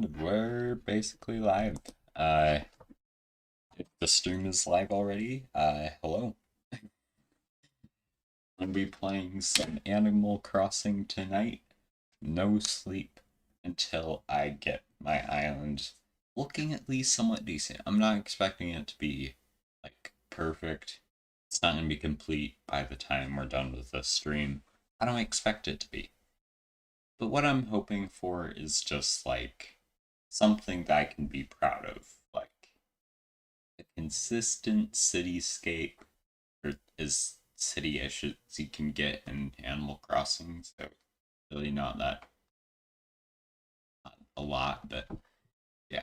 And we're basically live. Uh, if the stream is live already, hello. I'm gonna be playing some Animal Crossing tonight. No sleep until I get my island looking at least somewhat decent. I'm not expecting it to be, like, perfect. It's not gonna be complete by the time we're done with this stream. I don't expect it to be. But what I'm hoping for is just, like, something that I can be proud of. Like, a consistent cityscape, or as city-ish as you can get in Animal Crossing, so really not a lot, but yeah.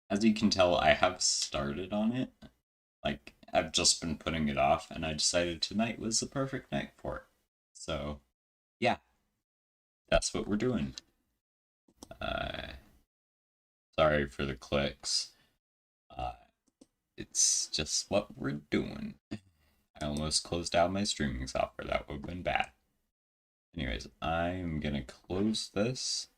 As you can tell, I have started on it. Like, I've just been putting it off, and I decided tonight was the perfect night for it. So, yeah, that's what we're doing. Uh, Sorry for the clicks. Uh, it's just what we're doing. I almost closed out my streaming software. That would have been bad. Anyways, I'm gonna close this.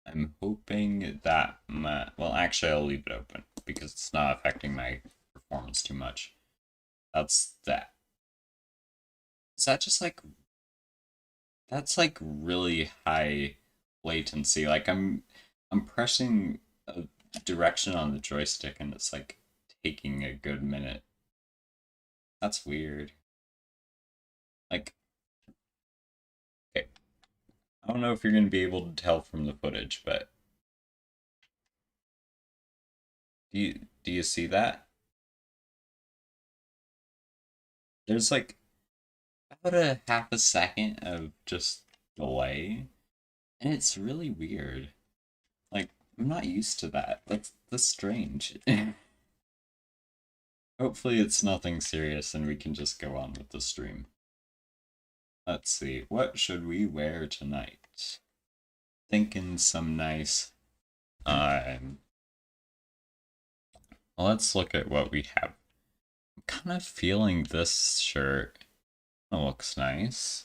I'm hoping that well, actually, I'll leave it open because it's not affecting my performance too much. That's that. Is that just like that's like really high latency? Like I'm pressing a direction on the joystick and it's like taking a good minute. That's weird. Like, okay, I don't know if you're gonna be able to tell from the footage, but do you see that? There's like about a half a second of just delay, and it's really weird. Like, I'm not used to that. That's strange. Hopefully it's nothing serious and we can just go on with the stream. Let's see, what should we wear tonight? Thinking some nice um well, let's look at what we have. I'm kind of feeling this shirt. It looks nice.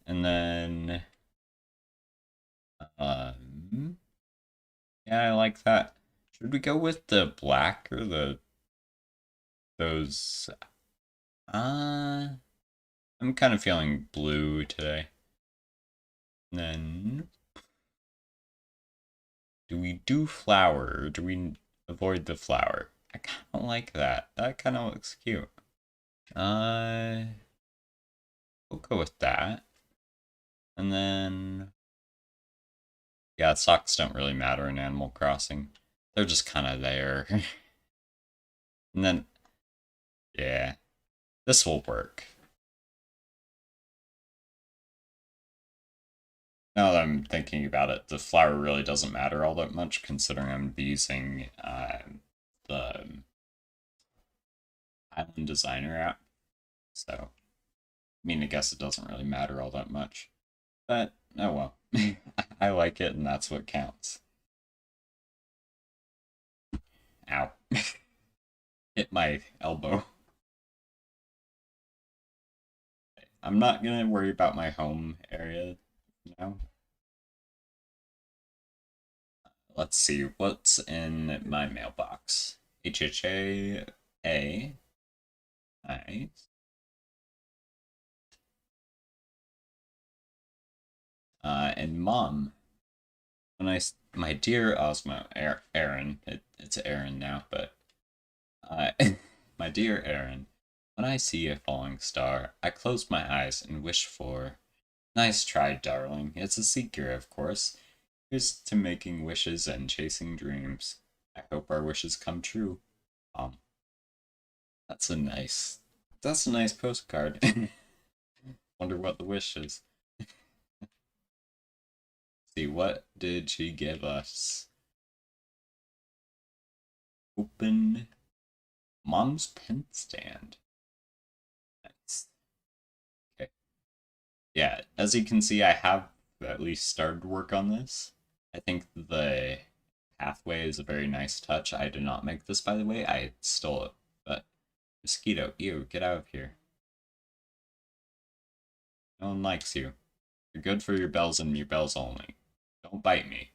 And then yeah, I like that. Should we go with the black or those I'm kind of feeling blue today. And then do we do flower or do we avoid the flower? I kind of like that. That kind of looks cute. Uh we'll go with that. And then yeah, socks don't really matter in Animal Crossing. They're just kind of there. And then yeah, this will work. Now that I'm thinking about it, the flower really doesn't matter all that much considering I'm using the Island Designer app. So, I mean, I guess it doesn't really matter all that much. But, oh well. I like it and that's what counts. Ow. Hit my elbow. I'm not gonna worry about my home area now. Let's see, what's in my mailbox? HHA A. Nice. And Mom. My dear Osmo, Aaron, it's Aaron now, but uh, my dear Aaron, when I see a falling star, I close my eyes and wish for. Nice try, darling. It's a secret, of course. Here's to making wishes and chasing dreams. I hope our wishes come true. Um, that's a nice, that's a nice postcard. Wonder what the wish is. See, what did she give us? Open Mom's pen stand. Nice. Okay. Yeah, as you can see, I have at least started work on this. I think the pathway is a very nice touch. I did not make this, by the way. I stole it. But mosquito, ew, get out of here. No one likes you. You're good for your bells and your bells only. Don't bite me.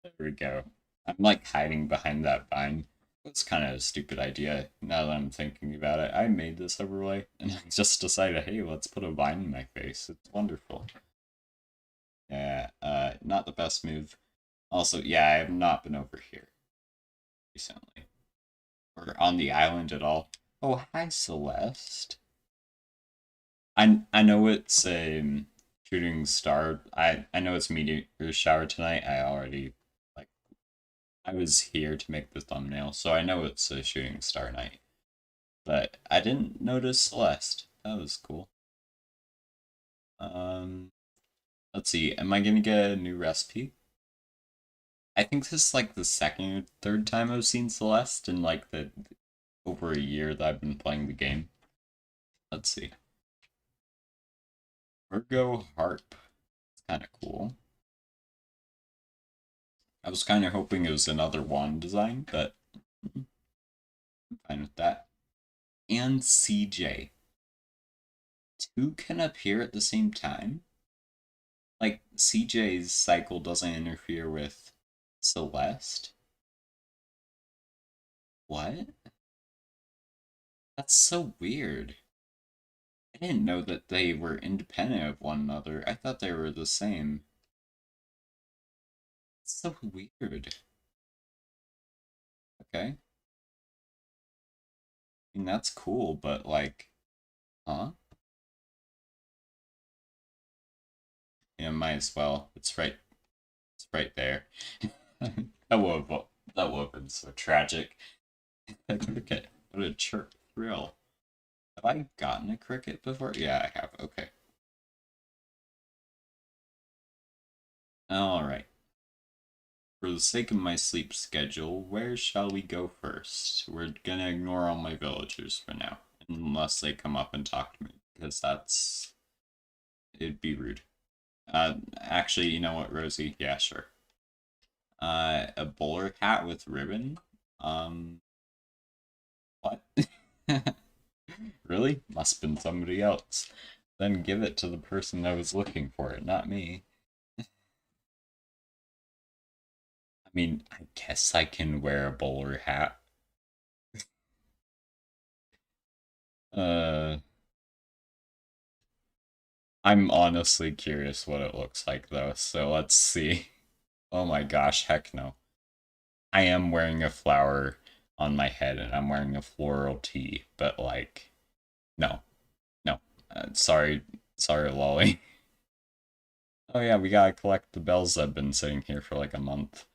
There we go. I'm like hiding behind that vine. That's kind of a stupid idea now that I'm thinking about it. I made this overlay and I just decided, hey, let's put a vine in my face. It's wonderful. Yeah, not the best move. Also, yeah, I have not been over here recently. Or on the island at all. Oh, hi, Celeste. I know it's a shooting star. I know it's meteor shower tonight. I already like I was here to make the thumbnail, so I know it's a shooting star night. But I didn't notice Celeste. That was cool. Um, let's see. Am I gonna get a new recipe? I think this is like the second or third time I've seen Celeste in like the over a year that I've been playing the game. Let's see. Virgo harp. It's kind of cool. I was kind of hoping it was another wand design, but I'm fine with that. And CJ. Two can appear at the same time? Like, CJ's cycle doesn't interfere with Celeste? What? That's so weird. I didn't know that they were independent of one another. I thought they were the same. It's so weird. Okay. I mean, that's cool, but like, huh? Yeah, might as well. It's right there. That would have been so tragic. A cricket. What a chirp thrill. Have I gotten a cricket before? Yeah, I have. Okay. Alright. For the sake of my sleep schedule, where shall we go first? We're gonna ignore all my villagers for now. Unless they come up and talk to me. Because it'd be rude. Actually, you know what, Rosie? Yeah, sure. A bowler hat with ribbon? What? Really? Must have been somebody else. Then give it to the person that was looking for it, not me. I mean, I guess I can wear a bowler hat. Uh, I'm honestly curious what it looks like though, so let's see. Oh my gosh, heck no. I am wearing a flower on my head and I'm wearing a floral tee, but like, no, no. Sorry, Lolly. Oh yeah, we gotta collect the bells that have been sitting here for like a month.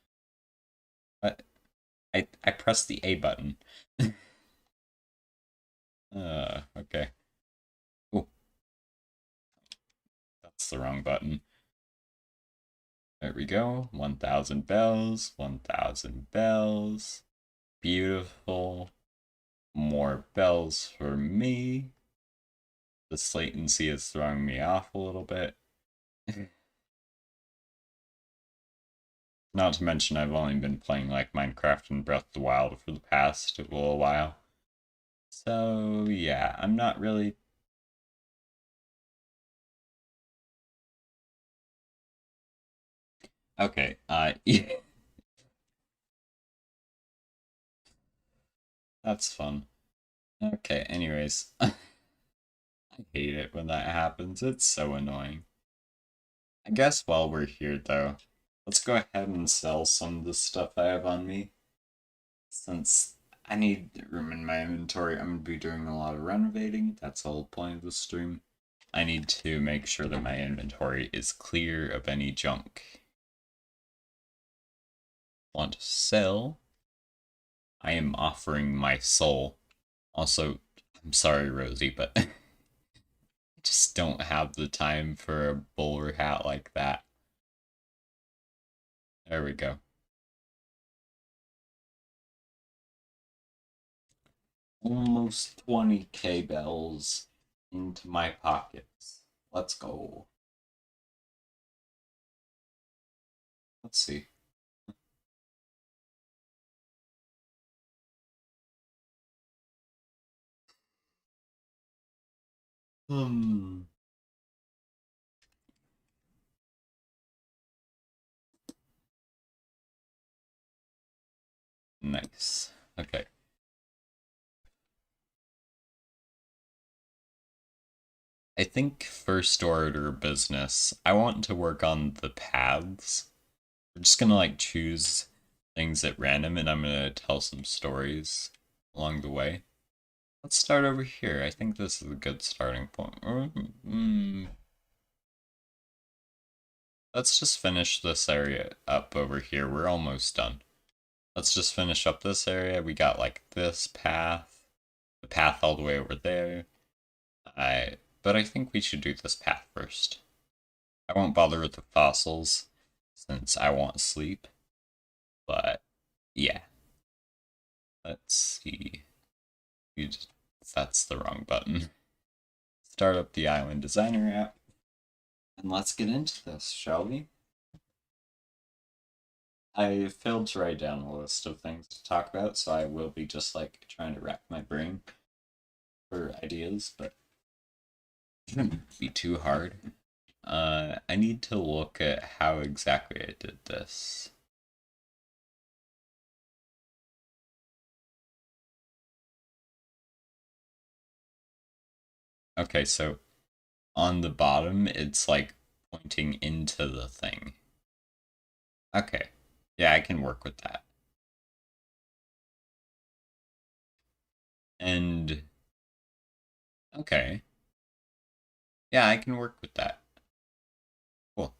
But I pressed the A button. Okay. Oh, that's the wrong button. There we go. 1,000 bells, 1,000 bells. Beautiful. More bells for me. This latency is throwing me off a little bit. Not to mention, I've only been playing like Minecraft and Breath of the Wild for the past little while. So, yeah, I'm not really. Okay, that's fun. Okay, anyways. I hate it when that happens. It's so annoying. I guess while we're here, though, let's go ahead and sell some of the stuff I have on me. Since I need room in my inventory, I'm going to be doing a lot of renovating. That's the whole point of the stream. I need to make sure that my inventory is clear of any junk. Want to sell? I am offering my soul. Also, I'm sorry, Rosie, but I just don't have the time for a bowler hat like that. There we go. Almost 20k bells into my pockets. Let's go. Let's see. Hmm. Nice. Okay. I think first order business, I want to work on the paths. We're just gonna like choose things at random and I'm gonna tell some stories along the way. Let's start over here. I think this is a good starting point. Let's just finish this area up over here. We're almost done. Let's just finish up this area. We got like this path, the path all the way over there. But I think we should do this path first. I won't bother with the fossils since I want sleep. But yeah, let's see. That's the wrong button. Start up the Island Designer app. And let's get into this, shall we? I failed to write down a list of things to talk about, so I will be just like trying to rack my brain for ideas, but it shouldn't be too hard. I need to look at how exactly I did this. Okay, so on the bottom, it's like pointing into the thing. Okay. Yeah, I can work with that. And okay. Yeah, I can work with that. Cool.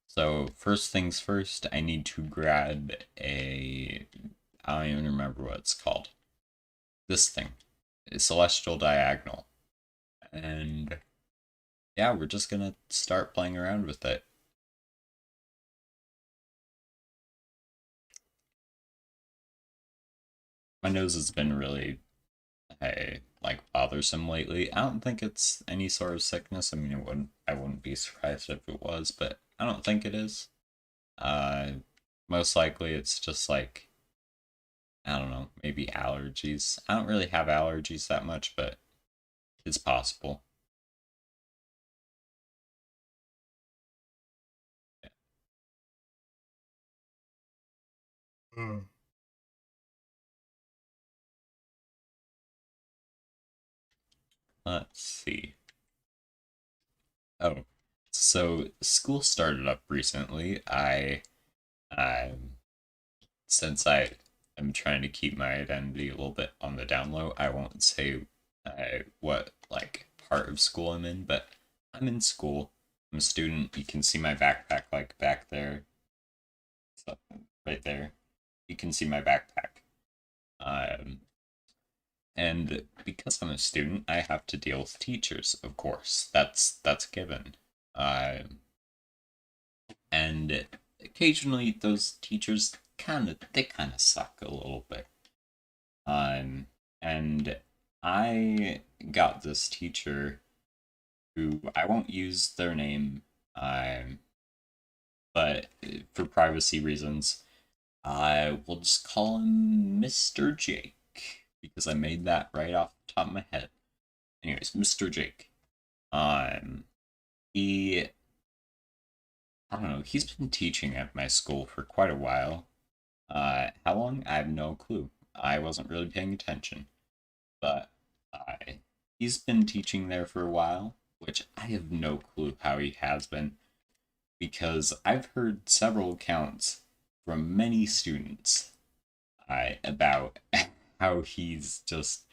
So first things first, I need to grab a I don't even remember what it's called. This thing. A celestial diagonal. And yeah, we're just gonna start playing around with it. My nose has been really like bothersome lately. I don't think it's any sort of sickness. I mean, I wouldn't be surprised if it was, but I don't think it is. Uh, Most likely it's just like I don't know, maybe allergies. I don't really have allergies that much, but it's possible. Yeah. Let's see. Oh, so school started up recently. Um, since I am trying to keep my identity a little bit on the down low, I won't say what like part of school I'm in, but I'm in school. I'm a student. You can see my backpack like back there, so, right there. You can see my backpack. Um, and because I'm a student, I have to deal with teachers, of course. That's given. And occasionally those teachers kind of suck a little bit. Um, and I got this teacher who I won't use their name, um, but for privacy reasons, I will just call him Mr. Jake because I made that right off the top of my head. Anyways, Mr. Jake. Um, he I don't know. He's been teaching at my school for quite a while. How long? I have no clue. I wasn't really paying attention, but he's been teaching there for a while, which I have no clue how he has been, because I've heard several accounts from many students about how he's just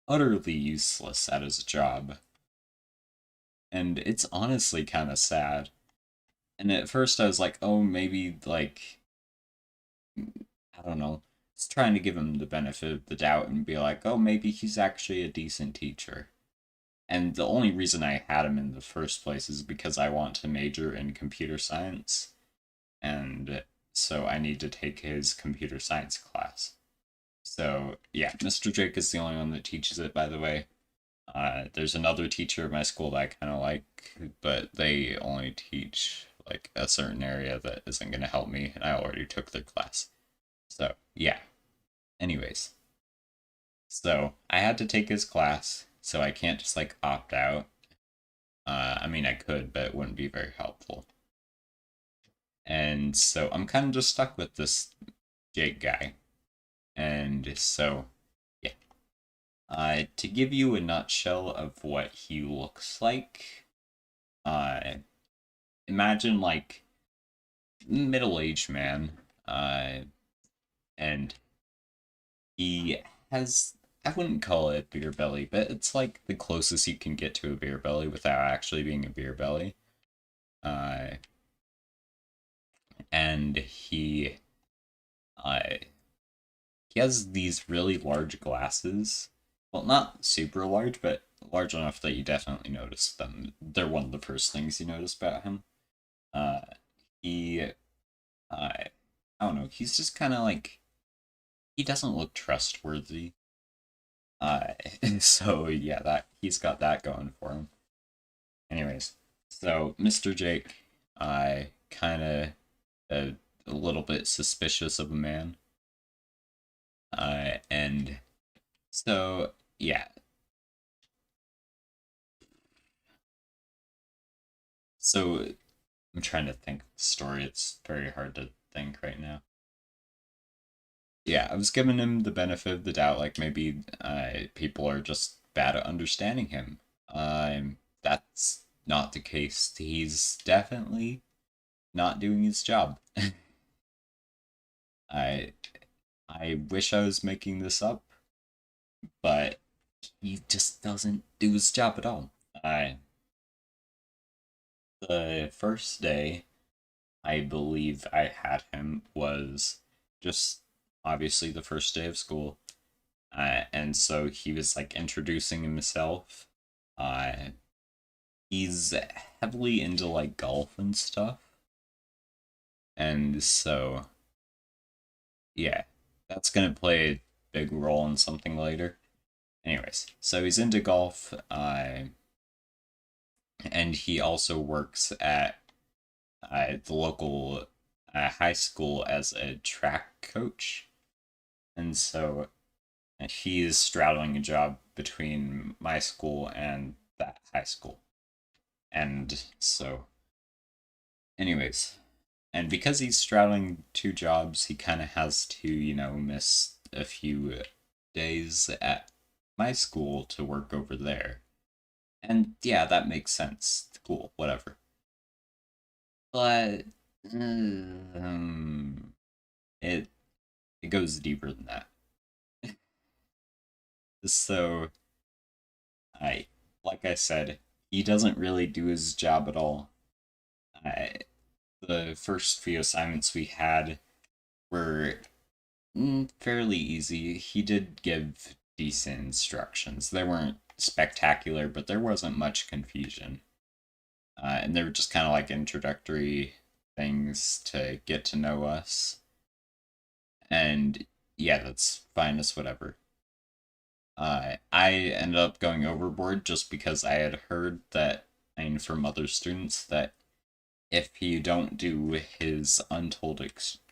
utterly useless at his job. And it's honestly kind of sad. And at first I was like, oh, maybe like I don't know, just trying to give him the benefit of the doubt and be like, oh, maybe he's actually a decent teacher. And the only reason I had him in the first place is because I want to major in computer science. And so I need to take his computer science class. So, yeah, Mr. Drake is the only one that teaches it, by the way. There's another teacher at my school that I kind of like, but they only teach like a certain area that isn't going to help me, and I already took their class. So, yeah. Anyways, So I had to take his class, so I can't just like opt out. I mean, I could, but it wouldn't be very helpful. And so I'm kind of just stuck with this Jake guy. And so, yeah. To give you a nutshell of what he looks like, uh, imagine like middle-aged man, uh, and he has, I wouldn't call it a beer belly, but it's like the closest you can get to a beer belly without actually being a beer belly. Uh, and uh, he has these really large glasses. Well, not super large, but large enough that you definitely notice them. They're one of the first things you notice about him. Uh, he, I don't know. He's just kind of like he doesn't look trustworthy. Uh, so yeah, that he's got that going for him. Anyways, so Mr. Jake, I kind of a little bit suspicious of a man. And so yeah, so I'm trying to think of the story. It's very hard to think right now. Yeah, I was giving him the benefit of the doubt, like maybe people are just bad at understanding him. That's not the case. He's definitely not doing his job. I I wish I was making this up, but he just doesn't do his job at all. I The first day I believe I had him was just obviously the first day of school. And so he was like introducing himself. Uh, he's heavily into like golf and stuff. And so, yeah, that's going to play a big role in something later. Anyways, so he's into golf, and he also works at the local high school as a track coach. And so he's straddling a job between my school and that high school. And so, anyways, and because he's straddling two jobs, he kind of has to, miss a few days at my school to work over there. And yeah, that makes sense. Cool, whatever. But it it goes deeper than that. So I, like I said, he doesn't really do his job at all. I, the first few assignments we had were fairly easy. He did give decent instructions. They weren't spectacular, but there wasn't much confusion. And they were just kind of like introductory things to get to know us. And yeah, that's fine as whatever. I ended up going overboard just because I had heard that, I mean, from other students, that if you don't do his untold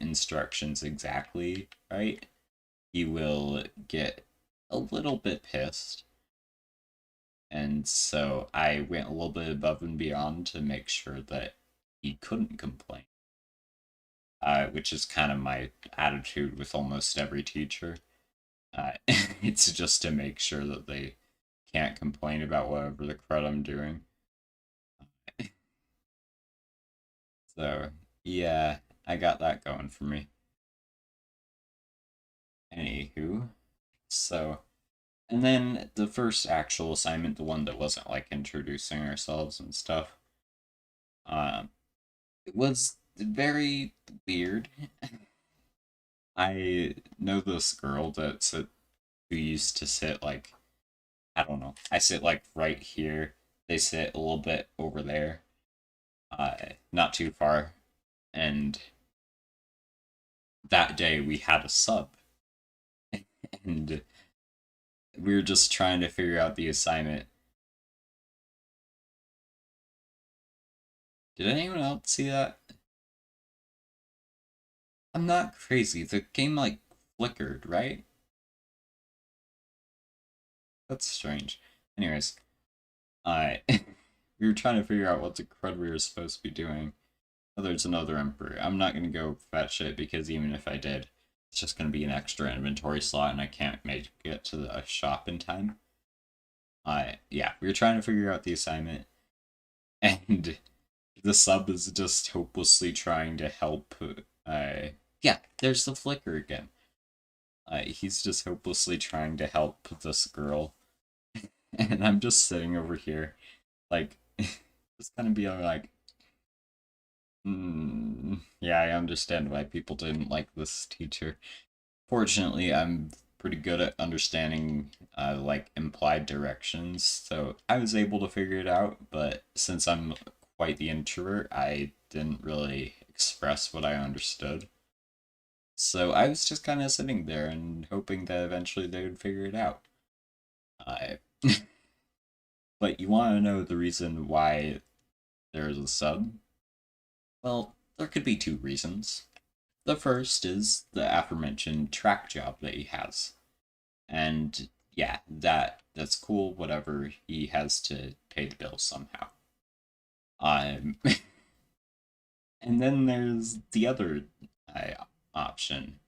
instructions exactly right, he will get a little bit pissed. And so I went a little bit above and beyond to make sure that he couldn't complain, which is kind of my attitude with almost every teacher. It's just to make sure that they can't complain about whatever the crud I'm doing. So, yeah, I got that going for me. Anywho, so, and then the first actual assignment, the one that wasn't like introducing ourselves and stuff, um, it was very weird. I know this girl who used to sit like, I don't know, I sit like right here. They sit a little bit over there, not too far. And that day we had a sub, and we were just trying to figure out the assignment. Did anyone else see that? I'm not crazy. The game like flickered, right? That's strange. Anyways, I we were trying to figure out what the crud we were supposed to be doing. Oh, there's another emperor. I'm not gonna go fetch it because even if I did, it's just gonna be an extra inventory slot and I can't make it to the shop in time. Yeah, we were trying to figure out the assignment, and the sub is just hopelessly trying to help. Yeah, there's the flicker again. He's just hopelessly trying to help this girl, and I'm just sitting over here, like, just kind of being like, yeah, I understand why people didn't like this teacher. Fortunately, I'm pretty good at understanding like implied directions, so I was able to figure it out. But since I'm quite the introvert, I didn't really express what I understood. So I was just kind of sitting there and hoping that eventually they would figure it out. I but you want to know the reason why there's a sub? Well, there could be two reasons. The first is the aforementioned track job that he has. And yeah, that's cool, whatever. He has to pay the bills somehow. Um and then there's the other option,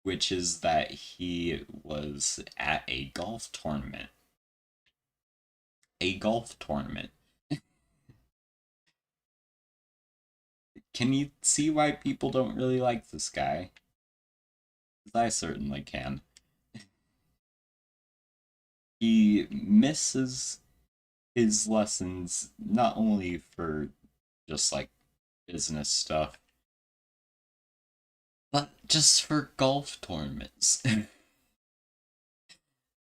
which is that he was at a golf tournament. A golf tournament. Can you see why people don't really like this guy? 'Cause I certainly can. He misses his lessons not only for just like business stuff, but just for golf tournaments.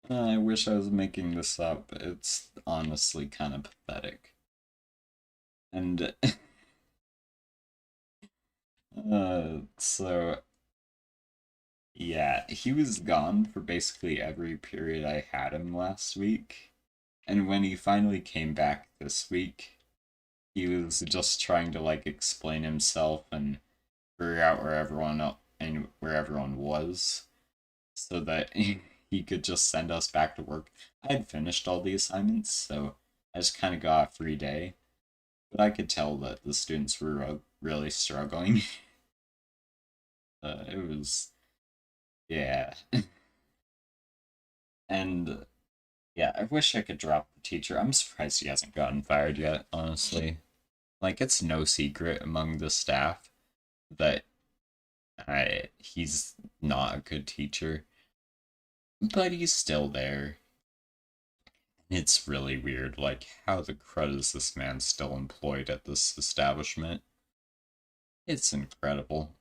I wish I was making this up. It's honestly kind of pathetic. And so yeah, he was gone for basically every period I had him last week. And when he finally came back this week, he was just trying to like explain himself and figure out where everyone was, so that he could just send us back to work. I had finished all the assignments, so I just kind of got a free day. But I could tell that the students were really struggling. It was, yeah. And yeah, I wish I could drop the teacher. I'm surprised he hasn't gotten fired yet, honestly. Like, it's no secret among the staff that he's not a good teacher, but he's still there. It's really weird, like, how the crud is this man still employed at this establishment? It's incredible.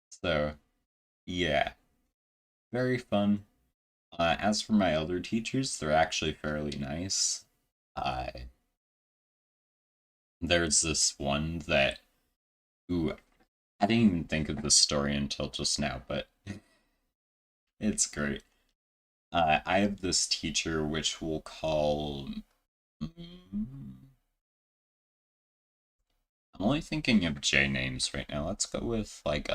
So, yeah, very fun. As for my other teachers, they're actually fairly nice. Uh, there's this one that, ooh, I didn't even think of this story until just now, but it's great. I have this teacher which we'll call. I'm only thinking of J names right now. Let's go with like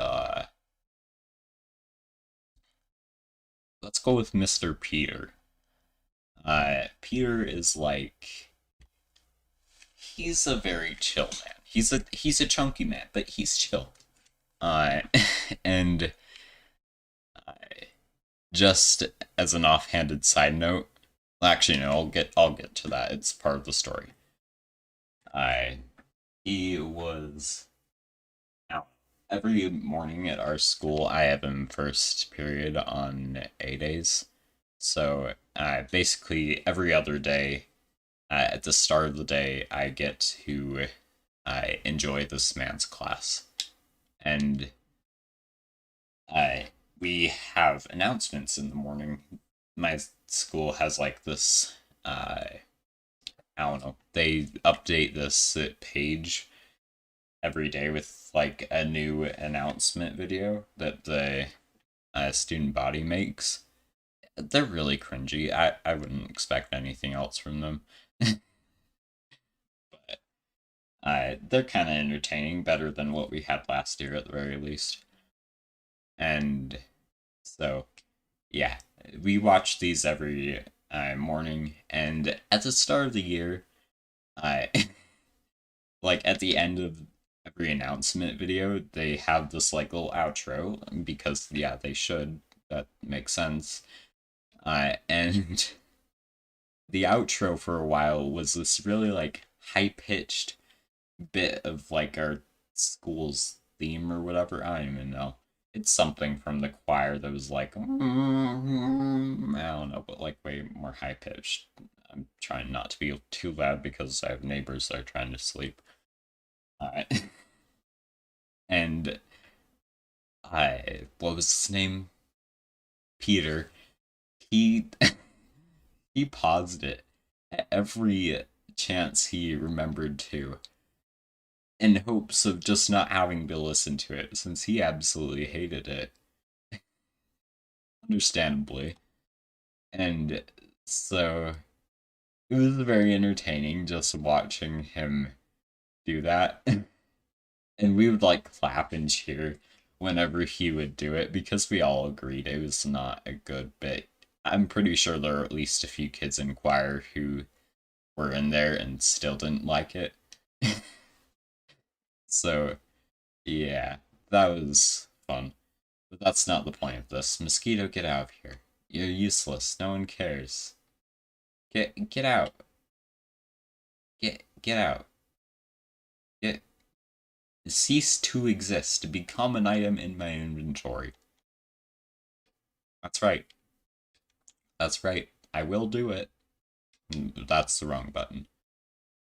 let's go with Mr. Peter. Peter is like, he's a very chill man. He's a chunky man, but he's chill. Uh, and uh, just as an offhanded side note, actually no, I'll get to that. It's part of the story. I he was now every morning at our school. I have him first period on A days, so basically every other day at the start of the day, I get to enjoy this man's class. And we have announcements in the morning. My school has like this, I don't know, they update this page every day with like a new announcement video that the student body makes. They're really cringy. I wouldn't expect anything else from them. But they're kind of entertaining, better than what we had last year at the very least. And so, yeah, we watch these every morning, and at the start of the year, I like at the end of every announcement video, they have this like little outro because yeah, they should. That makes sense. And the outro for a while was this really like high pitched bit of like our school's theme or whatever. I don't even know. It's something from the choir that was like, I don't know, but like way more high pitched. I'm trying not to be too loud because I have neighbors that are trying to sleep. Alright. And what was his name? Peter. He he paused it at every chance he remembered to, in hopes of just not having to listen to it, since he absolutely hated it, understandably. And so it was very entertaining just watching him do that. And we would like clap and cheer whenever he would do it because we all agreed it was not a good bit. I'm pretty sure there are at least a few kids in choir who were in there and still didn't like it. So, yeah, that was fun. But that's not the point of this. Mosquito, get out of here. You're useless. No one cares. Get out. Get out. Get cease to exist. Become an item in my inventory. That's right. That's right. I will do it. That's the wrong button.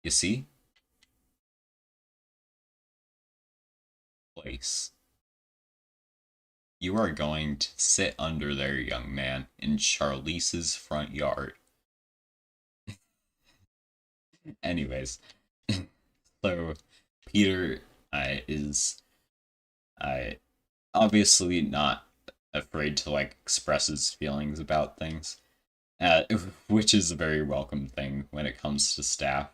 You see? Place. You are going to sit under there, young man, in Charlize's front yard. Anyways, so Peter is uh, obviously not afraid to like express his feelings about things, uh, which is a very welcome thing when it comes to staff.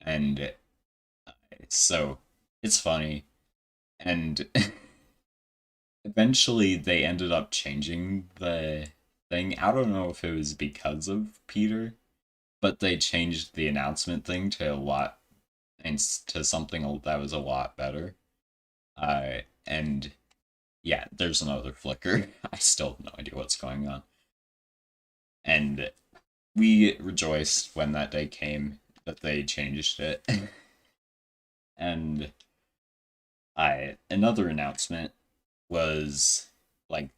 And so it's funny, and eventually they ended up changing the thing. I don't know if it was because of Peter, but they changed the announcement thing to a lot and to something that was a lot better. And yeah, there's another flicker. I still have no idea what's going on. And we rejoiced when that day came that they changed it. And another announcement was like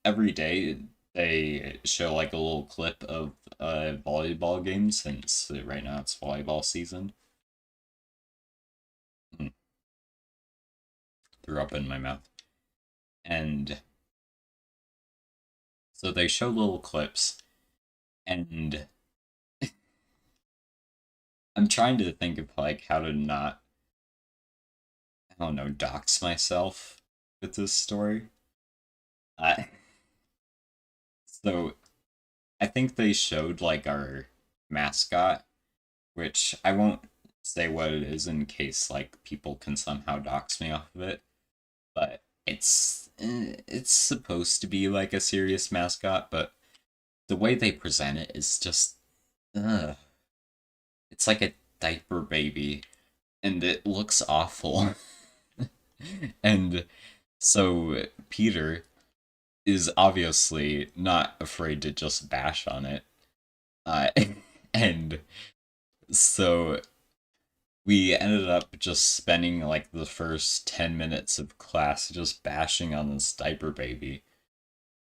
every day they show like a little clip of a volleyball game since right now it's volleyball season. Threw up in my mouth. And so they show little clips, and I'm trying to think of like how to not, I don't know, dox myself with this story. Uh, so I think they showed like our mascot, which I won't say what it is in case like people can somehow dox me off of it, but it's supposed to be like a serious mascot, but the way they present it is just ugh. It's like a diaper baby and it looks awful. And so Peter is obviously not afraid to just bash on it. Uh, and so we ended up just spending like the first 10 minutes of class just bashing on this diaper baby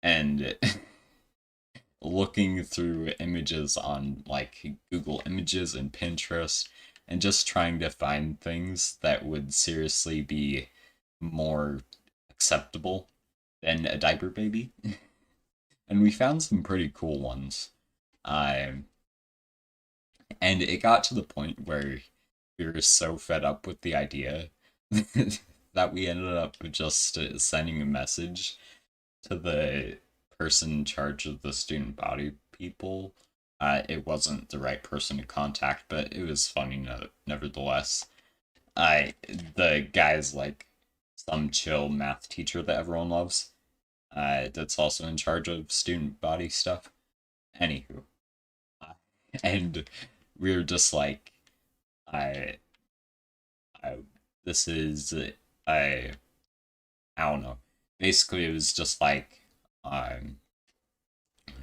and looking through images on like Google Images and Pinterest and just trying to find things that would seriously be more acceptable than a diaper baby. And we found some pretty cool ones. Um, and it got to the point where we were so fed up with the idea that we ended up just sending a message to the person in charge of the student body people. It wasn't the right person to contact, but it was funny nevertheless. The guy's like some chill math teacher that everyone loves. that's also in charge of student body stuff. Anywho, uh, and we were just like, I, I, this is, I, I don't know. Basically, it was just like, um,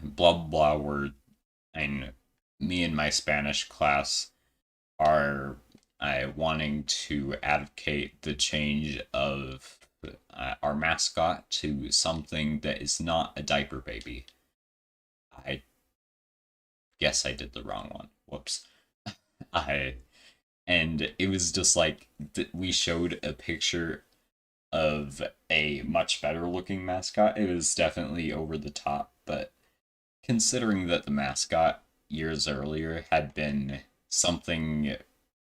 blah blah. And me and my Spanish class are wanting to advocate the change of our mascot to something that is not a diaper baby. I guess I did the wrong one. Whoops. I and it was just like we showed a picture of a much better looking mascot. It was definitely over the top, but considering that the mascot years earlier had been something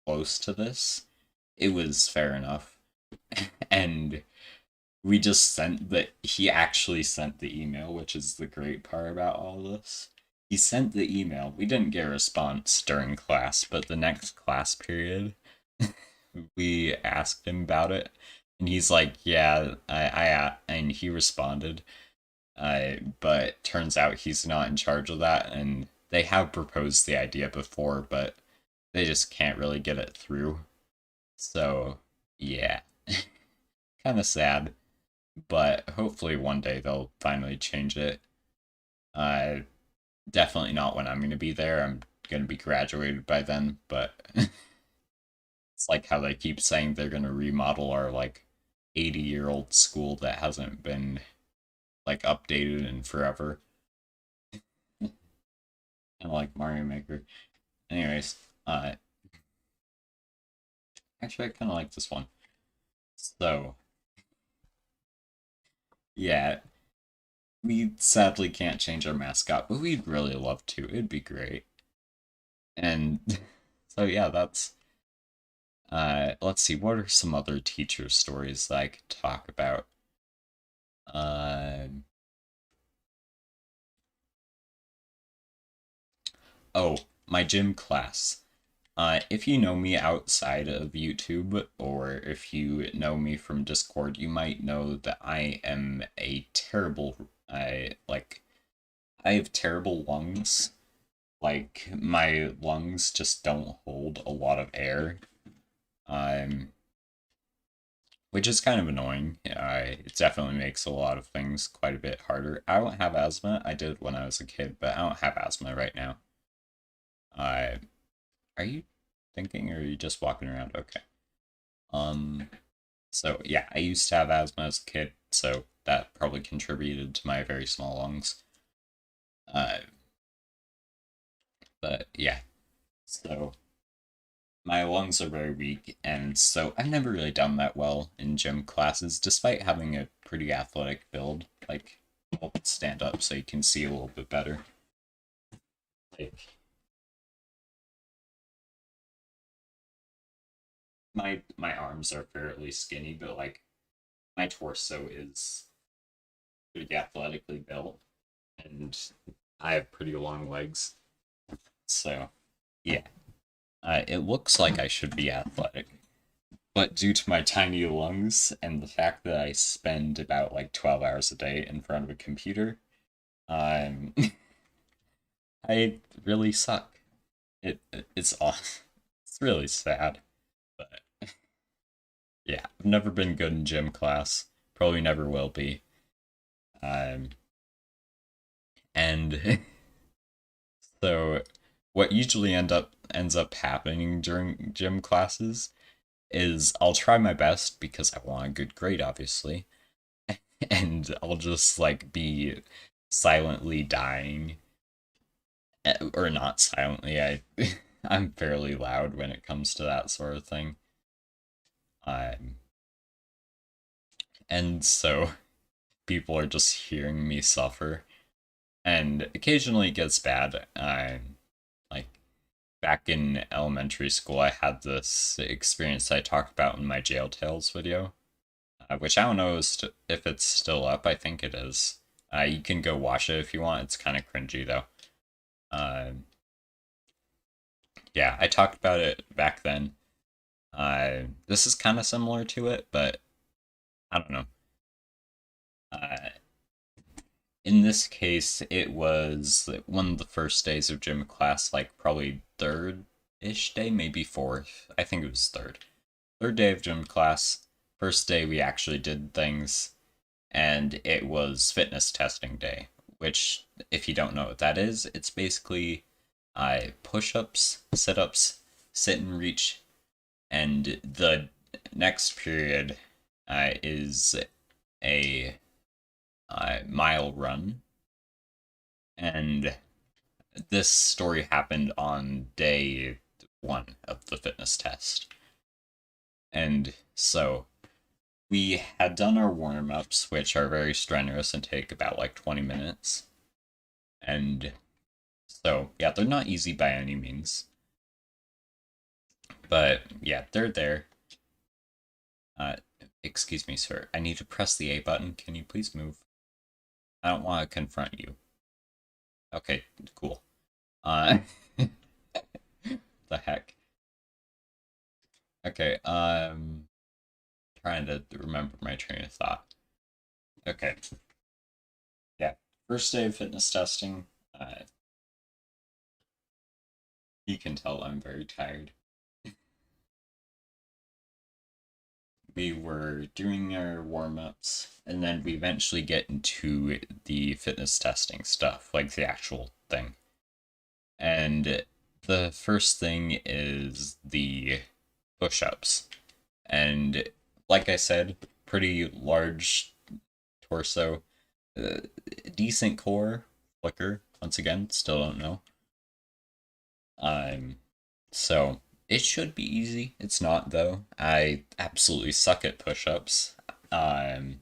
close to this, it was fair enough. And we just sent that he actually sent the email, which is the great part about all this. He sent the email. We didn't get a response during class, but the next class period, we asked him about it, and he's like, "Yeah, and he responded. But turns out he's not in charge of that, and they have proposed the idea before, but they just can't really get it through. So, yeah, kind of sad, but hopefully one day they'll finally change it. Uh, Definitely not when I'm going to be there. I'm going to be graduated by then, but it's like how they keep saying they're going to remodel our like 80-year-old school that hasn't been like updated in forever. Kind of like Mario Maker. Anyways, actually I kind of like this one. So, yeah, we sadly can't change our mascot, but we'd really love to. It'd be great. And so yeah, that's let's see, what are some other teacher stories that I could talk about? Uh oh, my gym class. If you know me outside of YouTube, or if you know me from Discord, you might know that I am a terrible, I have terrible lungs. Like, my lungs just don't hold a lot of air. Um, which is kind of annoying. It definitely makes a lot of things quite a bit harder. I don't have asthma. I did when I was a kid, but I don't have asthma right now. Uh, are you thinking, or are you just walking around? Okay. Um, so yeah, I used to have asthma as a kid, so that probably contributed to my very small lungs. Uh, but yeah, so my lungs are very weak, and so I've never really done that well in gym classes, despite having a pretty athletic build. Like, I'll stand up so you can see a little bit better. Like, my arms are fairly skinny, but like my torso is pretty athletically built, and I have pretty long legs. So yeah, it looks like I should be athletic, but due to my tiny lungs and the fact that I spend about like 12 hours a day in front of a computer, um, I really suck. It's off. It's really sad, but yeah, I've never been good in gym class. Probably never will be. Um, and so what usually ends up happening during gym classes is I'll try my best because I want a good grade, obviously, and I'll just like be silently dying, or not silently. I'm fairly loud when it comes to that sort of thing. Um, and so people are just hearing me suffer, and occasionally it gets bad. Like back in elementary school, I had this experience I talked about in my Jail Tales video, which I don't know if it's still up. I think it is. You can go watch it if you want. It's kind of cringy though. Uh, yeah, I talked about it back then. This is kind of similar to it, but I don't know. Uh, In this case, it was one of the first days of gym class, like probably third-ish day, maybe fourth. I think it was third. Third day of gym class. First day we actually did things, and it was fitness testing day, which, if you don't know what that is, it's basically push-ups, sit-ups, sit and reach, and the next period is a mile run. And this story happened on day one of the fitness test. And so we had done our warm ups, which are very strenuous and take about like 20 minutes. And so, yeah, they're not easy by any means. But yeah, they're there. Uh, Excuse me, sir. I need to press the A button. Can you please move? I don't want to confront you. Okay, cool. Uh, the heck. Okay, trying to remember my train of thought. Okay. Yeah. First day of fitness testing. You can tell I'm very tired. We were doing our warm ups, and then we eventually get into the fitness testing stuff, like the actual thing. And the first thing is the push ups. And like I said, pretty large torso, uh, decent core, flicker, once again, still don't know. Um, so it should be easy. It's not though. I absolutely suck at push-ups. Um,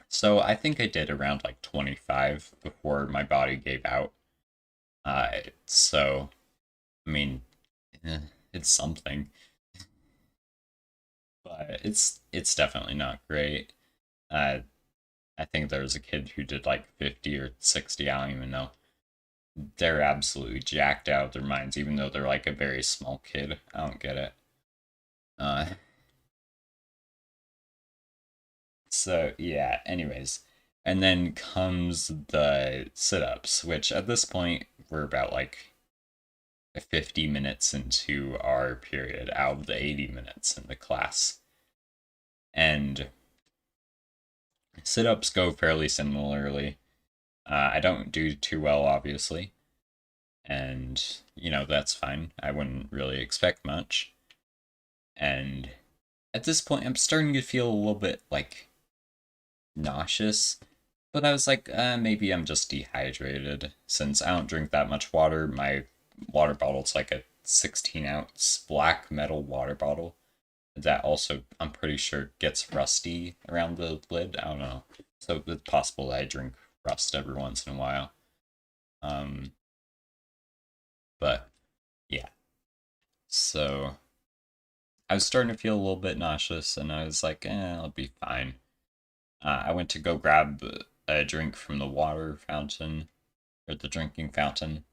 so I think I did around like 25 before my body gave out. So I mean, eh, it's something, but it's definitely not great. Uh, I think there was a kid who did like 50 or 60. I don't even know. They're absolutely jacked out of their minds, even though they're like a very small kid. I don't get it. Uh, so yeah, anyways. And then comes the sit-ups, which at this point we're about like 50 minutes into our period out of the 80 minutes in the class. And sit-ups go fairly similarly. I don't do too well, obviously. And, that's fine. I wouldn't really expect much. And at this point, I'm starting to feel a little bit like nauseous. But I was like, maybe I'm just dehydrated. Since I don't drink that much water, my water bottle's like a 16-ounce black metal water bottle. That also, I'm pretty sure, gets rusty around the lid. I don't know. So it's possible that I drink rust every once in a while. Um, but yeah. So I was starting to feel a little bit nauseous, and I was like, I'll be fine. I went to go grab a drink from the water fountain, or the drinking fountain,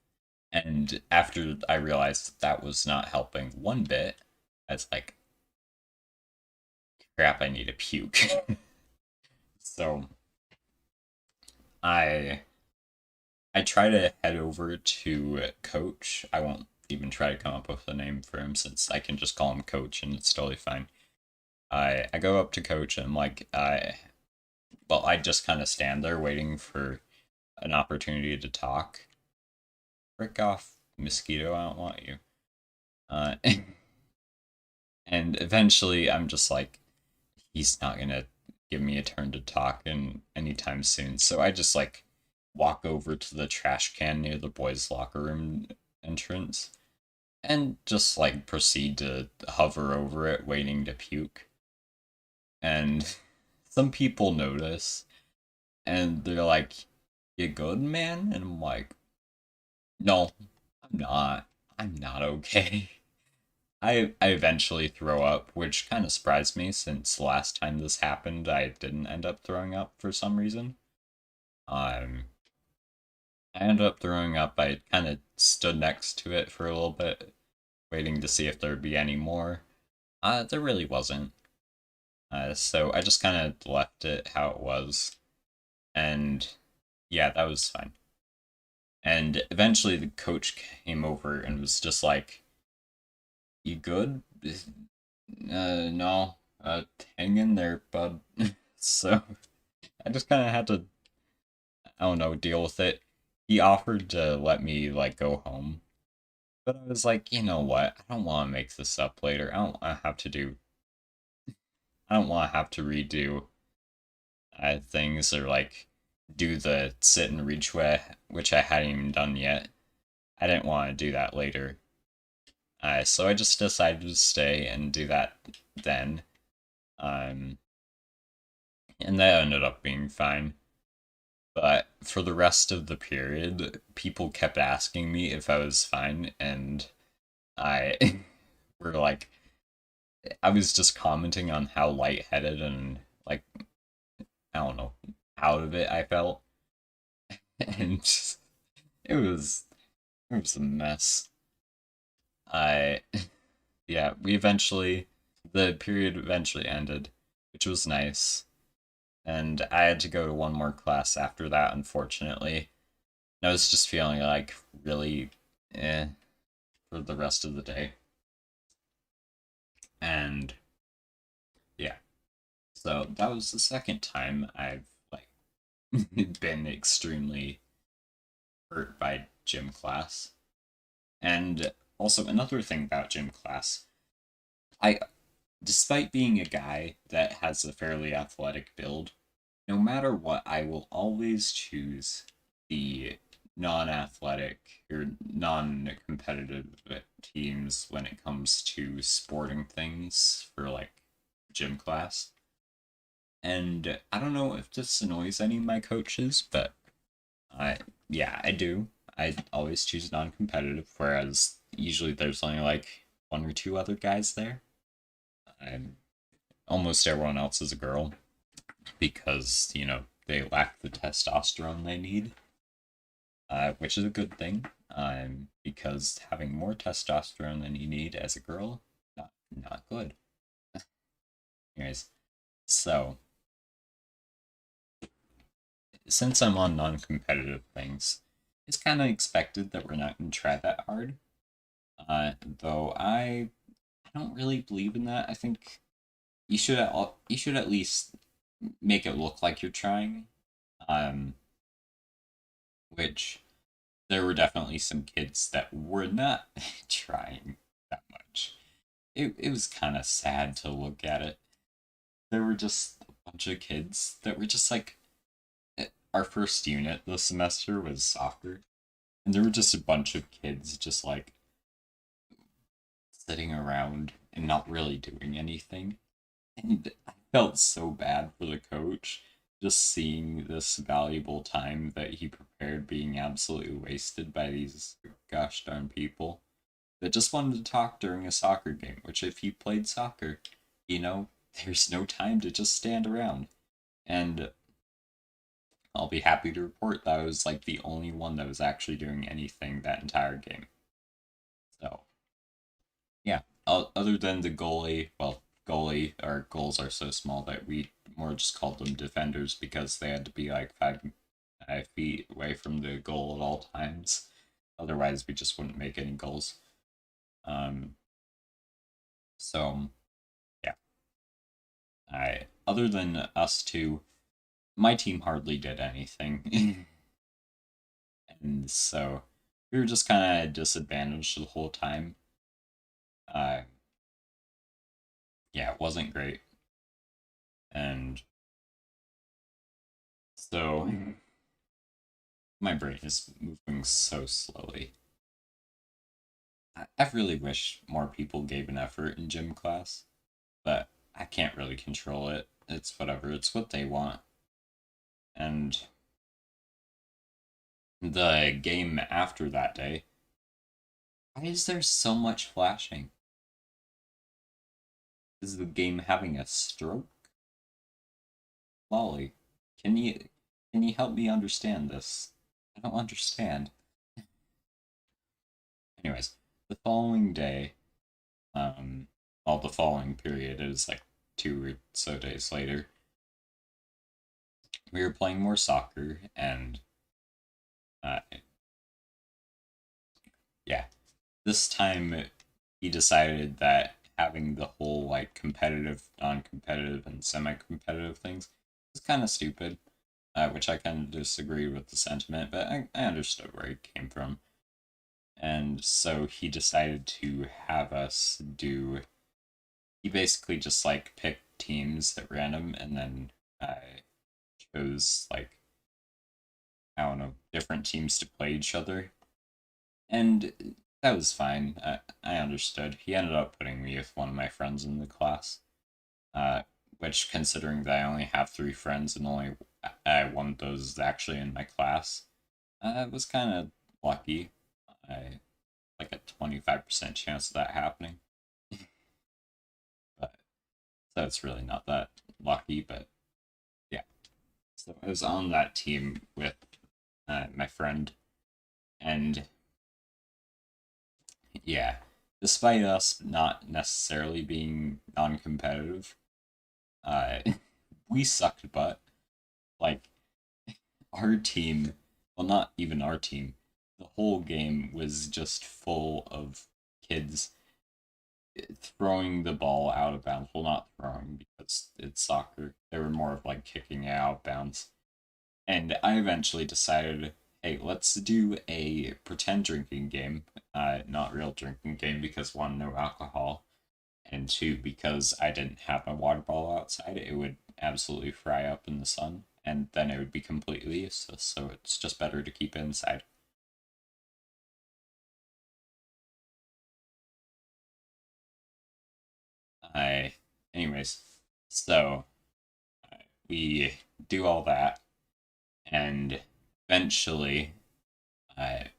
and after I realized that was not helping one bit, I was like, crap, I need to puke. So I I try to head over to Coach. I won't even try to come up with a name for him since I can just call him Coach and it's totally fine. I go up to Coach and I'm like, I just kind of stand there waiting for an opportunity to talk. Frick off, mosquito, I don't want you. Uh, and eventually I'm just like, he's not gonna give me a turn to talk in anytime soon. So I just like walk over to the trash can near the boys' locker room entrance and just like proceed to hover over it, waiting to puke. And some people notice and they're like, "You good, man?" And I'm like, "No, I'm not. I'm not okay." I eventually throw up, which kind of surprised me since the last time this happened, I didn't end up throwing up for some reason. Um, I ended up throwing up. I kind of stood next to it for a little bit, waiting to see if there'd be any more. There really wasn't. So I just kind of left it how it was. And yeah, that was fine. And eventually the coach came over and was just like, "You good? No. Hang in there, bud." So I just kind of had to, I don't know, deal with it. He offered to let me like go home, but I was like, you know what? I don't want to make this up later. I don't want to have to redo things or like do the sit and reach way, which I hadn't even done yet. I didn't want to do that later. So I just decided to stay and do that then. Um, and that ended up being fine. But for the rest of the period, people kept asking me if I was fine, and I were like, I was just commenting on how lightheaded and like, I don't know, out of it I felt. And just, it was it was a mess. I yeah, the period eventually ended, which was nice. And I had to go to one more class after that, unfortunately. And I was just feeling like really eh for the rest of the day. And yeah, so that was the second time I've like been extremely hurt by gym class. And also another thing about gym class, I despite being a guy that has a fairly athletic build, no matter what, I will always choose the non-athletic or non-competitive teams when it comes to sporting things for like gym class. And I don't know if this annoys any of my coaches, but I yeah, I do. I always choose non-competitive, whereas usually there's only like one or two other guys there. And almost everyone else is a girl because, they lack the testosterone they need, which is a good thing. Because having more testosterone than you need as a girl, not good. Anyways, so since I'm on non-competitive things, it's kind of expected that we're not going to try that hard. Though I don't really believe in that. I think you should at least make it look like you're trying. Um, which there were definitely some kids that were not trying that much. It was kind of sad to look at it. There were just a bunch of kids that were just like, our first unit this semester was soccer, and there were just a bunch of kids just like sitting around and not really doing anything. And I felt so bad for the coach just seeing this valuable time that he prepared being absolutely wasted by these gosh darn people that just wanted to talk during a soccer game, which if you played soccer, you know, there's no time to just stand around. And I'll be happy to report that I was like the only one that was actually doing anything that entire game. So, yeah, other than the goalie, well, our goals are so small that we more just called them defenders because they had to be like 5 feet away from the goal at all times. Otherwise, we just wouldn't make any goals. Um, so yeah, I other than us two, my team hardly did anything, and so we were just kind of disadvantaged the whole time. Uh, yeah, it wasn't great, and so my brain is moving so slowly. I really wish more people gave an effort in gym class, but I can't really control it. It's whatever. It's what they want, and the game after that day. Why is there so much flashing? Is the game having a stroke? Lolly, can you help me understand this? I don't understand. Anyways, the following day, the following period, it was like 2 or so days later, we were playing more soccer, and Uh, yeah, this time he decided that having the whole like competitive, non-competitive, and semi-competitive things was kind of stupid. Which I kind of disagree with the sentiment, but I understood where he came from. And so he decided to have us do. He basically just like picked teams at random, and then I chose like, I don't know, different teams to play each other, and that was fine. I understood. He ended up putting me with one of my friends in the class, uh, which, considering that I only have three friends and only one of those is actually in my class, was kind of lucky. I like a 25% chance of that happening, but so it's really not that lucky. But yeah, so I was on that team with my friend, and yeah, despite us not necessarily being non-competitive, uh, we sucked butt. Like our team, well, not even our team. The whole game was just full of kids throwing the ball out of bounds. Well, not throwing because it's soccer. They were more of like kicking it out of bounds. And I eventually decided, hey, let's do a pretend drinking game. Not real drinking game because one, no alcohol, and two, because I didn't have my water bottle outside, it would absolutely fry up in the sun, and then it would be completely useless. So it's just better to keep it inside. I, anyways, so we do all that, and eventually,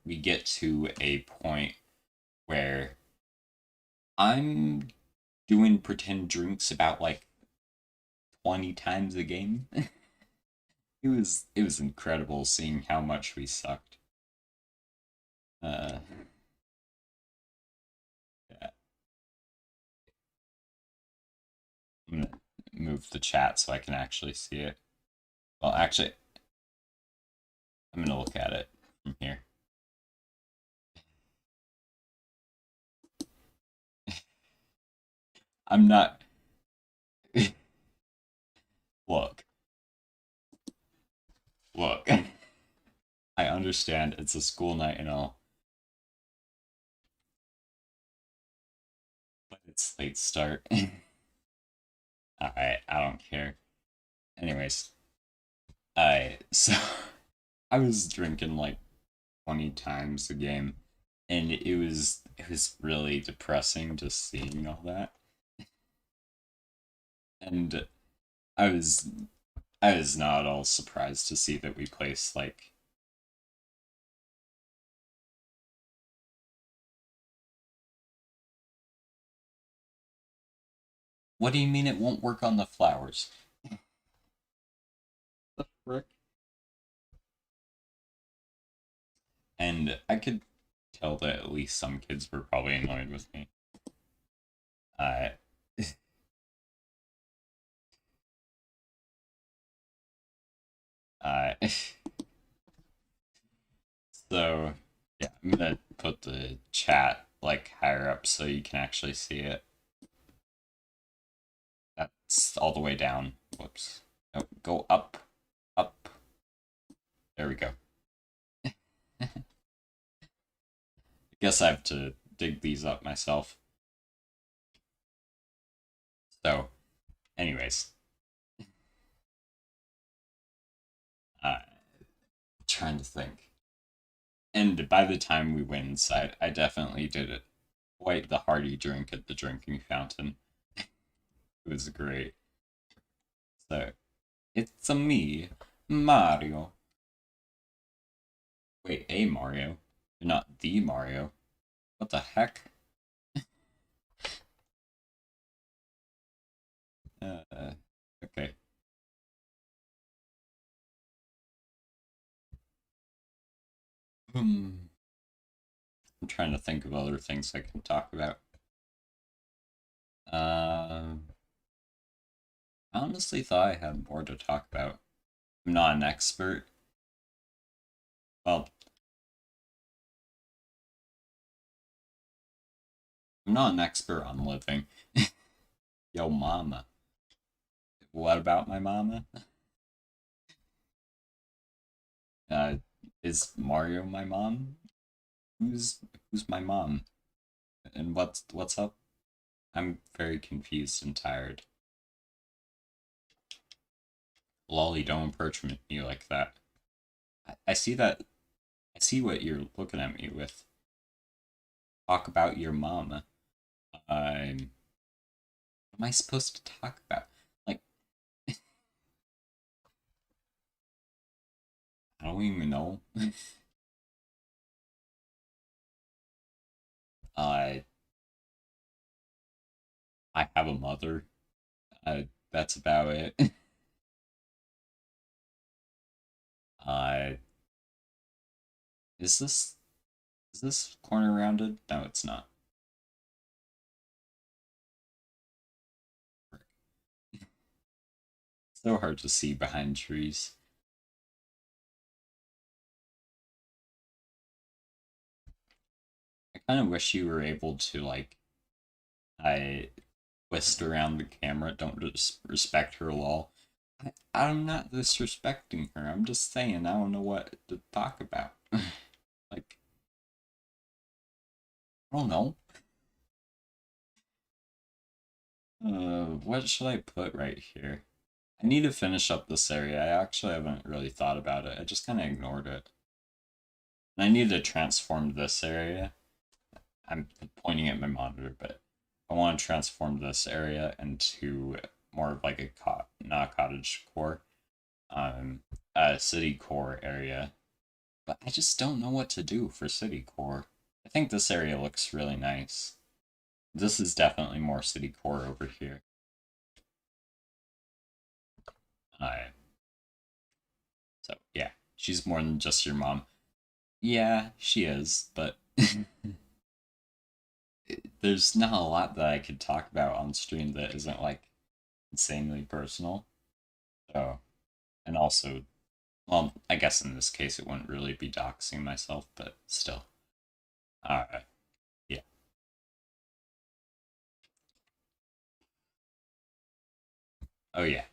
we get to a point where I'm doing pretend drinks about like 20 times a game. It was incredible seeing how much we sucked. Uh, yeah, I'm gonna move the chat so I can actually see it. Well, actually, I'm gonna look at it from here. I'm not. Look, look. I understand it's a school night and all, but it's late start. I don't care. Anyways, I so I was drinking like 20 times a game, and it was really depressing just seeing all that. And I was I was not at all surprised to see that we placed like, what do you mean it won't work on the flowers? The frick? And I could tell that at least some kids were probably annoyed with me. Uh, uh, so yeah, I'm gonna put the chat like higher up so you can actually see it. That's all the way down. Whoops. No, go up, up. There we go. I guess I have to dig these up myself. So, anyways, uh, trying to think. And by the time we went inside, I definitely did it. Quite the hearty drink at the drinking fountain. It was great. So, it's a me, Mario. Wait, a Mario? You're not the Mario. What the heck? Okay. Hmm. I'm trying to think of other things I can talk about. I honestly thought I had more to talk about. I'm not an expert. Well, I'm not an expert on living. Yo, mama. What about my mama? Uh, is Mario my mom? Who's who's my mom? And what's up? I'm very confused and tired. Lolly, don't approach me like that. I see that. I see what you're looking at me with. Talk about your mama. What am I supposed to talk about? Like, I don't even know. uh, I have a mother. That's about it. Uh, is this corner rounded? No, it's not. So hard to see behind trees. I kind of wish you were able to like I twist around the camera. Don't respect her lol. I'm not disrespecting her. I'm just saying I don't know what to talk about. Like I don't know. What should I put right here? I need to finish up this area. I actually haven't really thought about it. I just kind of ignored it. And I need to transform this area. I'm pointing at my monitor, but I want to transform this area into more of like a not a cottage core, a city core area. But I just don't know what to do for city core. I think this area looks really nice. This is definitely more city core over here. Uh, so yeah, she's more than just your mom. Yeah, she is, but there's not a lot that I could talk about on stream that isn't like insanely personal. So, and also, well, I guess in this case it wouldn't really be doxing myself, but still. Alright, yeah. Oh yeah.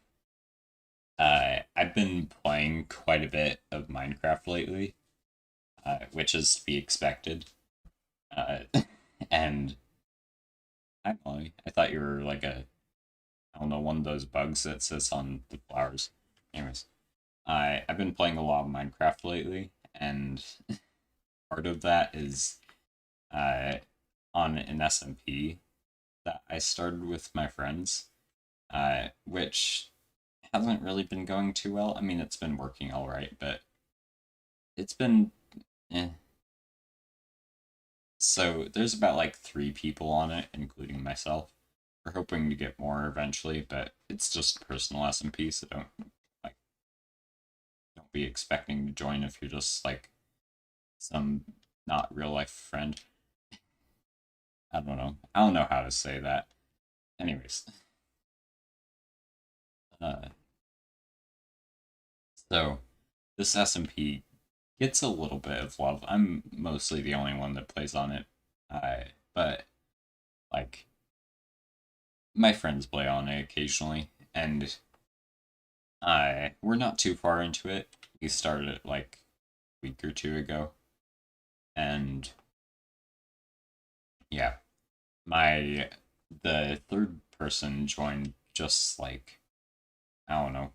I've been playing quite a bit of Minecraft lately, which is to be expected. Uh, and hi Molly. I thought you were like I don't know, one of those bugs that sits on the flowers. Anyways, I've been playing a lot of Minecraft lately, and part of that is uh, on an SMP that I started with my friends, which hasn't really been going too well. I mean, it's been working all right, but it's been eh. So there's about like 3 people on it, including myself. We're hoping to get more eventually, but it's just personal SMP, so like don't be expecting to join if you're just like some not real life friend. I don't know. I don't know how to say that. Anyways, uh, so this SMP gets a little bit of love. I'm mostly the only one that plays on it, but like my friends play on it occasionally, and we're not too far into it. We started it like a week or two ago, and yeah, my the third person joined just like I don't know.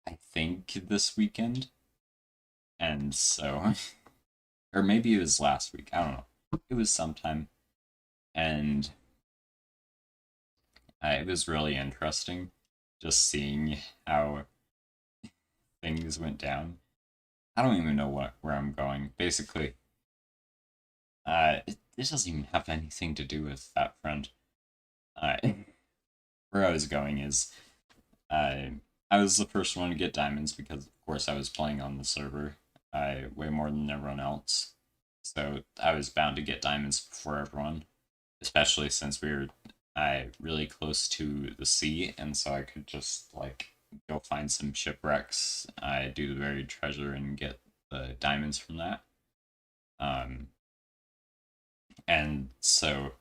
I think this weekend, and so or maybe it was last week. I don't know. It was sometime, and it was really interesting just seeing how things went down. I don't even know where I'm going. Basically, it doesn't even have anything to do with that friend. Uh, where I was going is I I was the first one to get diamonds because of course I was playing on the server way more than everyone else. So I was bound to get diamonds before everyone, especially since we were really close to the sea, and so I could just like go find some shipwrecks, do the buried treasure, and get the diamonds from that. Um, and so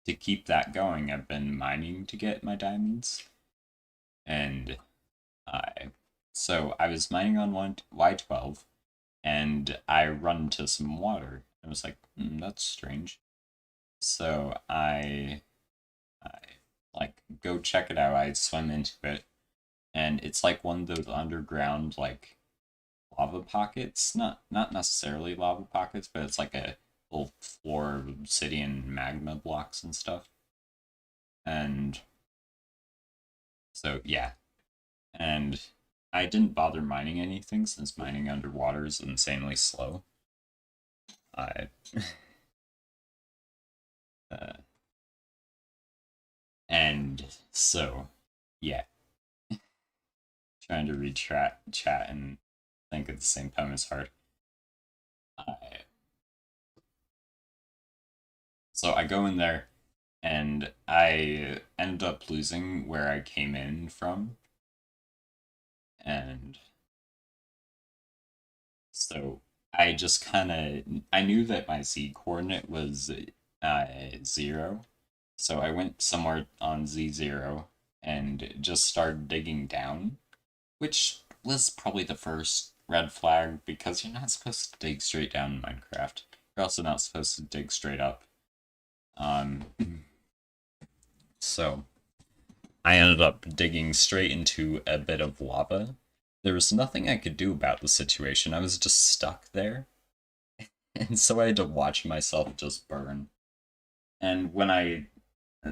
to keep that going, I've been mining to get my diamonds. And I so I was mining on one Y12 and I run into some water. I was like, that's strange. So I like go check it out. I swim into it, and it's like one of those underground like lava pockets. Not necessarily lava pockets, but it's like a little floor of obsidian magma blocks and stuff. And so yeah, and I didn't bother mining anything since mining underwater is insanely slow. I uh, and so yeah, trying to read chat and think at the same time is hard. I So I go in there and I end up losing where I came in from. And so I just kind of I knew that my Z coordinate was 0. So I went somewhere on Z0 and just started digging down, which was probably the first red flag because you're not supposed to dig straight down in Minecraft. You're also not supposed to dig straight up. Um, so I ended up digging straight into a bit of lava. There was nothing I could do about the situation. I was just stuck there. And so I had to watch myself just burn. And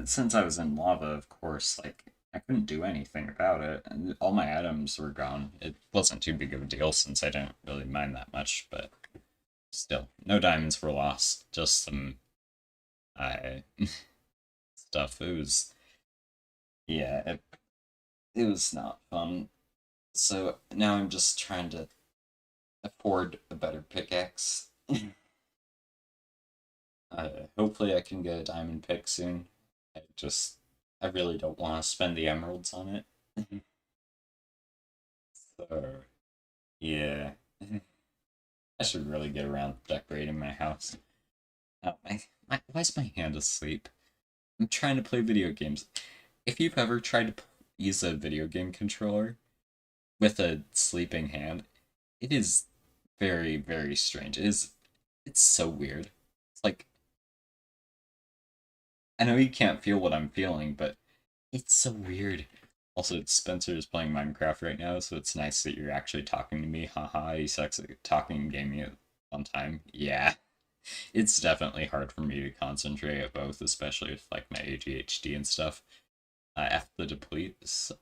since I was in lava, of course, like, I couldn't do anything about it. And all my items were gone. It wasn't too big of a deal since I didn't really mine that much, but still, no diamonds were lost. Just some, uh, stuff. Yeah, it was not fun. So now I'm just trying to afford a better pickaxe. Hopefully I can get a diamond pick soon. I just, I really don't want to spend the emeralds on it. So, yeah. I should really get around to decorating my house. Oh, why is my hand asleep? I'm trying to play video games. If you've ever tried to use a video game controller with a sleeping hand, it is very, very strange. It's so weird. It's like, I know you can't feel what I'm feeling, but it's so weird. Also, Spencer is playing Minecraft right now, so it's nice that you're actually talking to me. Haha, he sucks at talking and gaming at one time. Yeah, it's definitely hard for me to concentrate at both, especially with like my ADHD and stuff. After the police,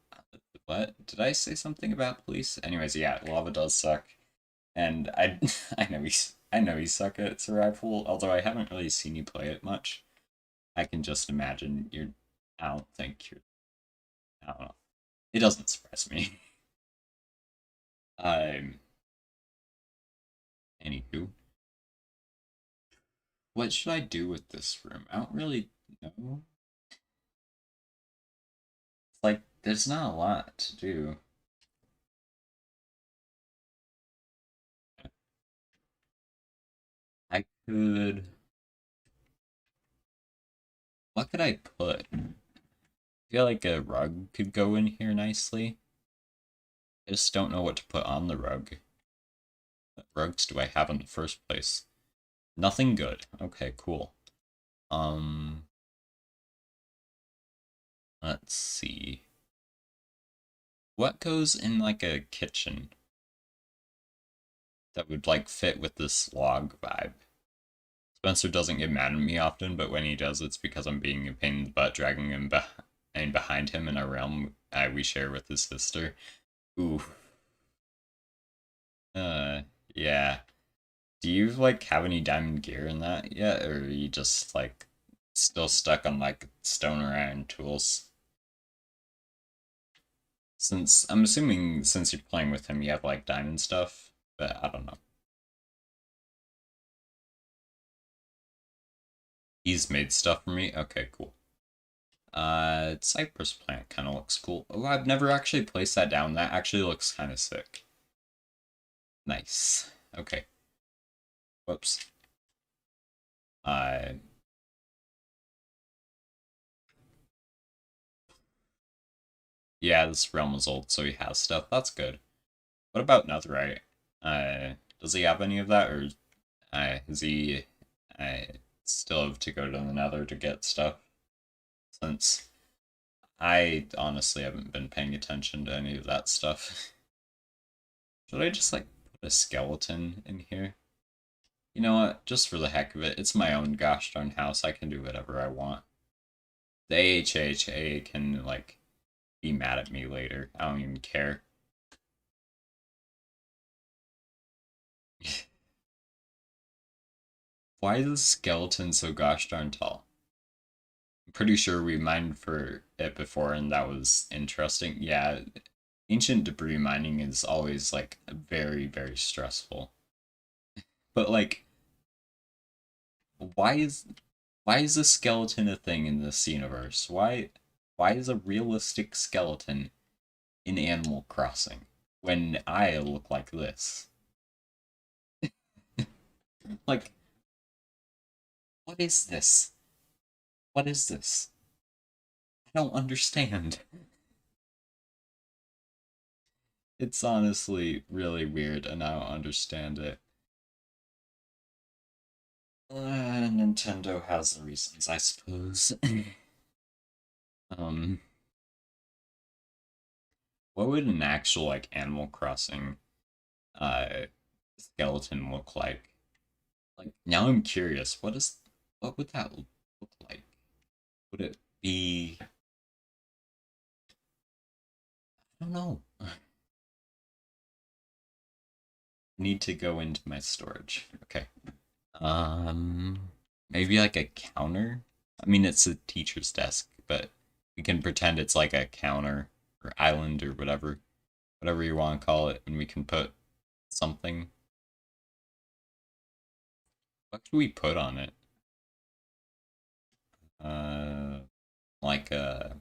what did I say something about police? Anyways, yeah, lava does suck, and I I know you suck at survival. Although I haven't really seen you play it much. I can just imagine you're. I don't think you're. I don't know. It doesn't surprise me. Um. Anywho, what should I do with this room? I don't really know. It's like there's not a lot to do. I could. What could I put? I feel like a rug could go in here nicely. I just don't know what to put on the rug. What rugs do I have in the first place? Nothing good. Okay, cool. Um, let's see. What goes in like a kitchen that would like fit with this log vibe? Spencer doesn't get mad at me often, but when he does, it's because I'm being a pain in the butt, dragging him behind him in a realm we share with his sister. Ooh. Uh, yeah. Do you like have any diamond gear in that yet, or are you just like still stuck on like stone or iron tools? Since I'm assuming since you're playing with him, you have like diamond stuff, but I don't know. He's made stuff for me. Okay, cool. Cypress plant kind of looks cool. Oh, I've never actually placed that down. That actually looks kind of sick. Nice. Okay. Whoops. Uh, Yeah, this realm is old, so he has stuff. That's good. What about Netherite? Does he have any of that, or is he uh, still have to go to the Nether to get stuff? Since I honestly haven't been paying attention to any of that stuff. Should I just like put a skeleton in here? You know what? Just for the heck of it, it's my own gosh darn house. I can do whatever I want. The AHA can like be mad at me later. I don't even care. Why is the skeleton so gosh darn tall? I'm pretty sure we mined for it before and that was interesting. Yeah, ancient debris mining is always like very, very stressful. But like, why is why is a skeleton a thing in this universe? Why is a realistic skeleton in Animal Crossing when I look like this? Like, what is this? What is this? I don't understand. It's honestly really weird and I don't understand it. Nintendo has the reasons, I suppose. um, what would an actual like Animal Crossing uh skeleton look like? Like now I'm curious. What would that look like? Would it be? I don't know. I need to go into my storage. Okay. Um, maybe like a counter. I mean, it's a teacher's desk, but we can pretend it's like a counter or island or whatever you want to call it, and we can put something. What could we put on it? Uh, like a.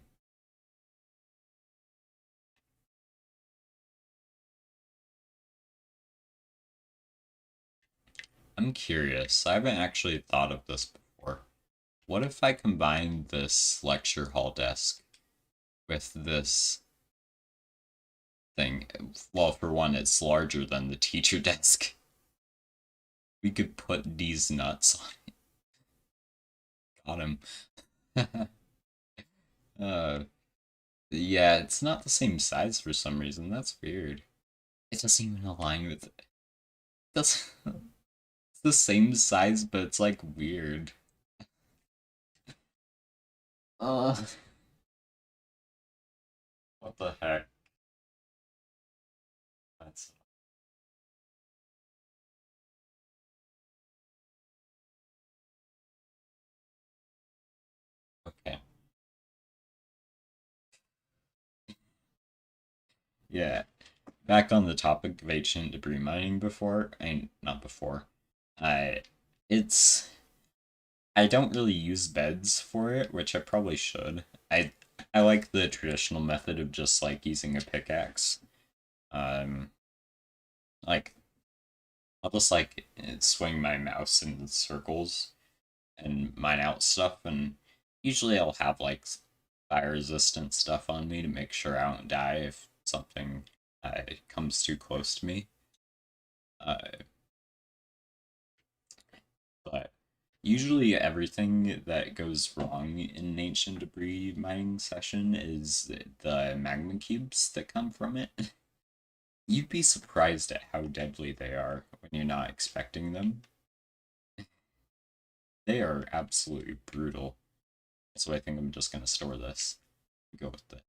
I'm curious. I haven't actually thought of this before. What if I combine this lecture hall desk with this thing? Well, for one, it's larger than the teacher desk. We could put these nuts on him. uh, yeah, it's not the same size for some reason. That's weird. It doesn't even align with it. That's it's the same size, but it's like weird. Uh, what the heck? That's okay. Yeah, back on the topic of ancient debris mining before, and not before. I it's I don't really use beds for it, which I probably should. I like the traditional method of just like using a pickaxe. Um, like I'll just like swing my mouse in circles and mine out stuff, and usually I'll have like fire resistant stuff on me to make sure I don't die if something comes too close to me. Uh, but usually everything that goes wrong in an ancient debris mining session is the magma cubes that come from it. You'd be surprised at how deadly they are when you're not expecting them. They are absolutely brutal. So I think I'm just gonna store this. Go with it.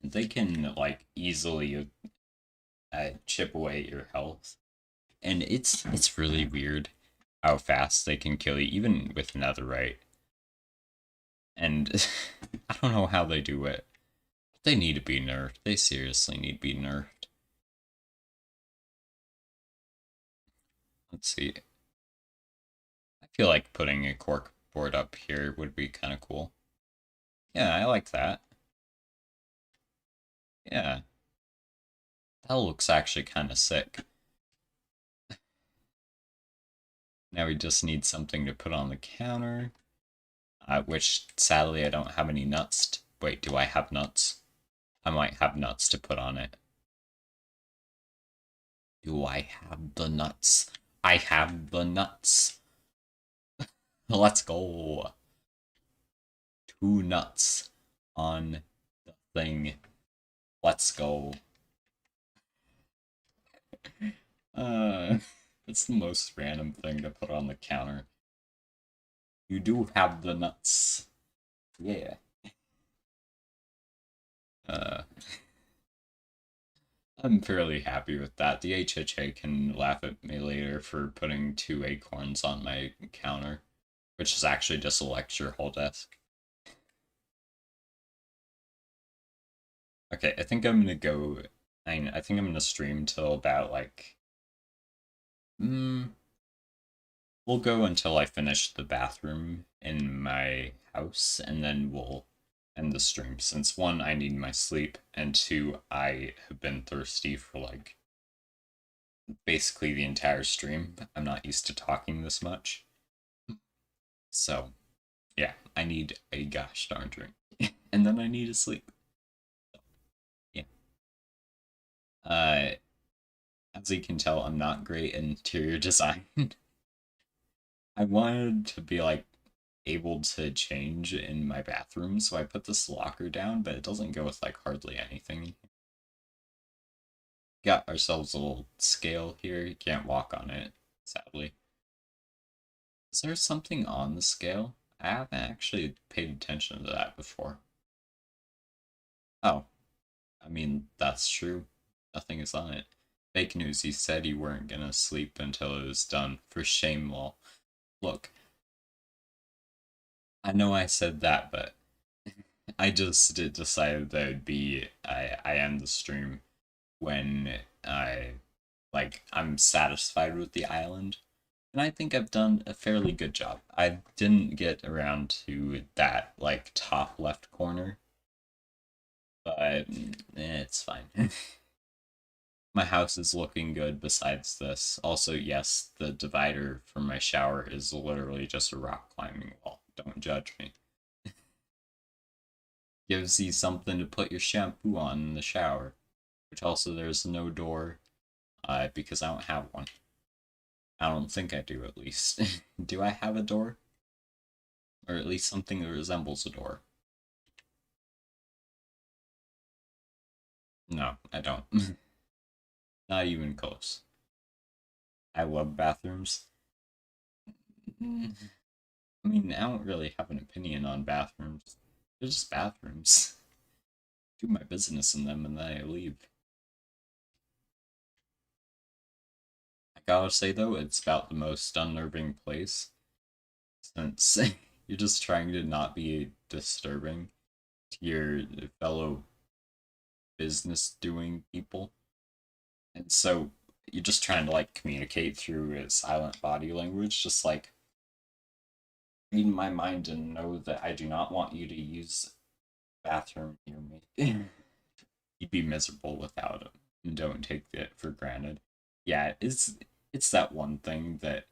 They can like easily chip away at your health, and it's really weird how fast they can kill you, even with netherite. And I don't know how they do it. But they need to be nerfed. They seriously need to be nerfed. Let's see. I feel like putting a cork board up here would be kind of cool. Yeah, I like that. Yeah, that looks actually kind of sick. Now we just need something to put on the counter. which sadly I don't have any nuts. Wait, do I have nuts? I might have nuts to put on it. Do I have the nuts? I have the nuts. Let's go. 2 nuts on the thing. Let's go. It's the most random thing to put on the counter. You do have the nuts. Yeah. Uh, I'm fairly happy with that. The HHA can laugh at me later for putting 2 acorns on my counter, which is actually just a lecture hall desk. Okay, I think I'm gonna go. I think I'm gonna stream till about like. We'll go until I finish the bathroom in my house, and then we'll end the stream. Since one, I need my sleep, and two, I have been thirsty for like basically the entire stream. I'm not used to talking this much. So, yeah, I need a gosh darn drink. And then I need to sleep. So, yeah. As you can tell, I'm not great in interior design. I wanted to be like able to change in my bathroom, so I put this locker down, but it doesn't go with like hardly anything. Got ourselves a little scale here. You can't walk on it, sadly. Is there something on the scale? I haven't actually paid attention to that before. Oh, I mean, that's true. Nothing is on it. Fake news, you said you weren't gonna sleep until it was done. For shame, lol. Look, I know I said that, but I just decided that it'd be I end the stream when I'm satisfied with the island. And I think I've done a fairly good job. I didn't get around to that like top left corner, but it's fine. My house is looking good besides this. Also, yes, the divider from my shower is literally just a rock climbing wall. Don't judge me. Gives you something to put your shampoo on in the shower. Which also there's no door, because I don't have one. I don't think I do, at least. Do I have a door? Or at least something that resembles a door? No, I don't. Not even close. I love bathrooms. I mean, I don't really have an opinion on bathrooms. They're just bathrooms. Do my business in them and then I leave. I gotta say though, it's about the most unnerving place. Since you're just trying to not be disturbing to your fellow business doing people. And so you're just trying to like communicate through a silent body language, just like read my mind and know that I do not want you to use bathroom near me. You'd be miserable without it. And don't take it for granted. Yeah, it's that one thing that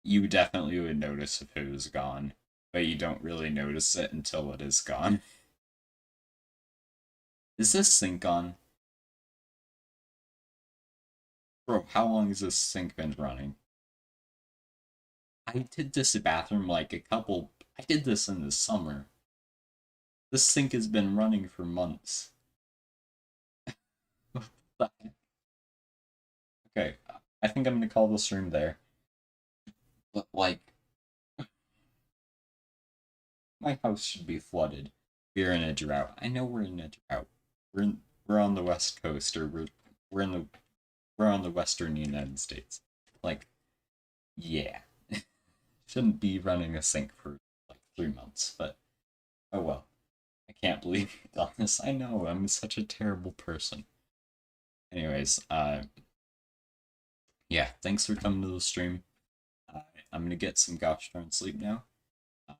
you definitely would notice if it was gone, but you don't really notice it until it is gone. Is this sink on? Bro, how long has this sink been running? I did this bathroom like I did this in the summer. This sink has been running for months. Okay, I think I'm gonna call this room there. But like, my house should be flooded. We're in a drought. I know we're in a drought. We're on the west coast, or we're in the we're on the western United States. Like, yeah, shouldn't be running a sink for like 3 months, but oh well. I can't believe you've done this. I know I'm such a terrible person. Anyways, yeah, thanks for coming to the stream. Uh, I'm gonna get some gosh darn sleep now. Uh,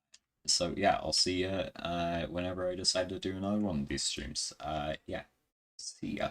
so yeah, I'll see you whenever I decide to do another one of these streams. Yeah, see ya.